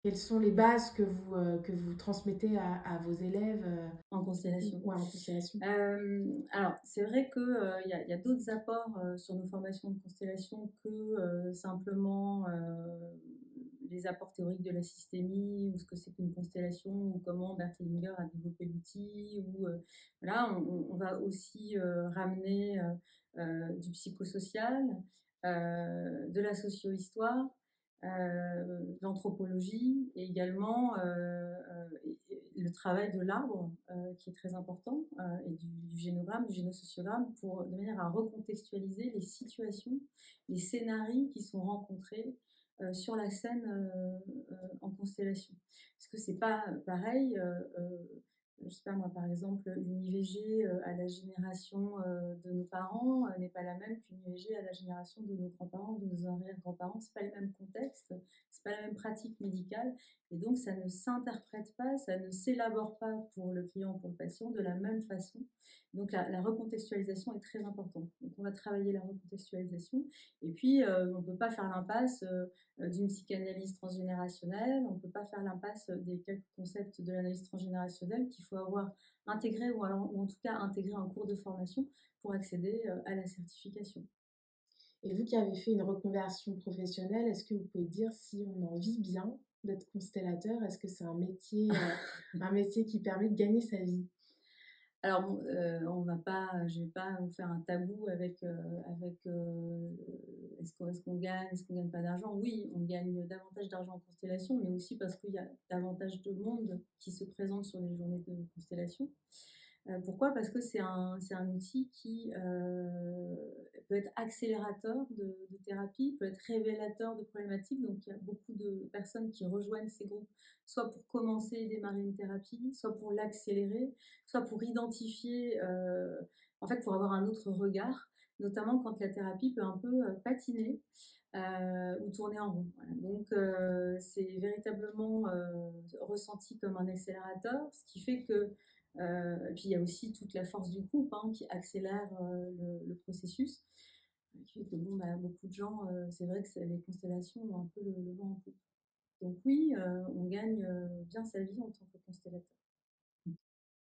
Quelles sont les bases que vous transmettez à vos élèves, En constellation. ouais, en constellation? Alors, c'est vrai que, il y a d'autres apports, sur nos formations de constellation que, simplement, les apports théoriques de la systémie ou ce que c'est qu'une constellation ou comment Bert Hellinger a développé l'outil ou, voilà, on va aussi, ramener, du psychosocial, de la socio-histoire, de l'anthropologie et également, et le travail de l'arbre, qui est très important, et du génogramme, du génosociogramme, de manière à recontextualiser les situations, les scénarios qui sont rencontrés sur la scène en constellation. Parce que c'est pas pareil, je sais pas moi, par exemple, une IVG à la génération de nos parents n'est pas la même qu'une IVG à la génération de nos grands-parents, de nos arrière-grands-parents. C'est pas le même contexte, c'est pas la même pratique médicale, et donc ça ne s'interprète pas, ça ne s'élabore pas pour le client, pour le patient de la même façon. Donc la recontextualisation est très importante. Donc on va travailler la recontextualisation, et puis on ne peut pas faire l'impasse d'une psychanalyse transgénérationnelle, on ne peut pas faire l'impasse des quelques concepts de l'analyse transgénérationnelle qu'il faut avoir intégré ou en tout cas intégrer un cours de formation pour accéder à la certification. Et vous qui avez fait une reconversion professionnelle, est-ce que vous pouvez dire si on en vit bien d'être constellateur? Est-ce que c'est un métier qui permet de gagner sa vie? Alors bon, je vais pas vous faire un tabou avec est-ce qu'on gagne, est-ce qu'on gagne pas d'argent. Oui, on gagne davantage d'argent en constellation, mais aussi parce qu'il y a davantage de monde qui se présente sur les journées de constellation. Pourquoi? Parce que c'est un outil qui peut être accélérateur de thérapie, peut être révélateur de problématiques. Donc, il y a beaucoup de personnes qui rejoignent ces groupes, soit pour commencer et démarrer une thérapie, soit pour l'accélérer, soit pour identifier, en fait, pour avoir un autre regard, notamment quand la thérapie peut un peu patiner ou tourner en rond. Voilà. Donc, c'est véritablement ressenti comme un accélérateur, ce qui fait que et puis il y a aussi toute la force du groupe qui accélère le processus. Qui fait que bon, bah, beaucoup de gens, c'est vrai que les constellations ont un peu le vent en poupe. Donc oui, on gagne bien sa vie en tant que constellateur.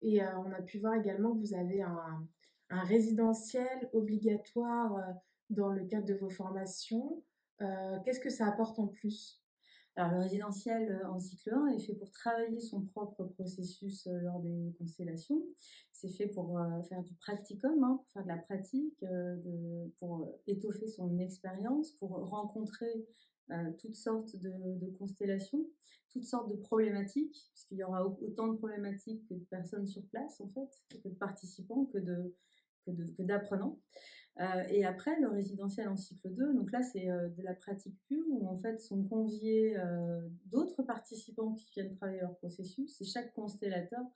Et on a pu voir également que vous avez un résidentiel obligatoire, dans le cadre de vos formations. Qu'est-ce que ça apporte en plus? Alors le résidentiel en cycle 1 est fait pour travailler son propre processus lors des constellations. C'est fait pour faire du practicum, pour faire de la pratique, pour étoffer son expérience, pour rencontrer toutes sortes de constellations, toutes sortes de problématiques, puisqu'il y aura autant de problématiques que de personnes sur place, en fait, que de participants, que d'apprenants. Et après, le résidentiel en cycle 2, donc là, c'est de la pratique pure où en fait sont conviés d'autres participants qui viennent travailler leur processus, et chaque constellateur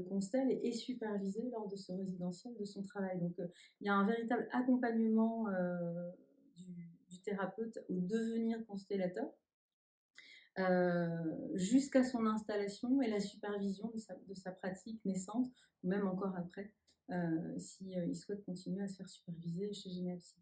constelle et est supervisé lors de ce résidentiel de son travail. Donc il y a un véritable accompagnement du thérapeute au devenir constellateur jusqu'à son installation et la supervision de sa pratique naissante, ou même encore après, si il souhaite continuer à se faire superviser chez Généapsy.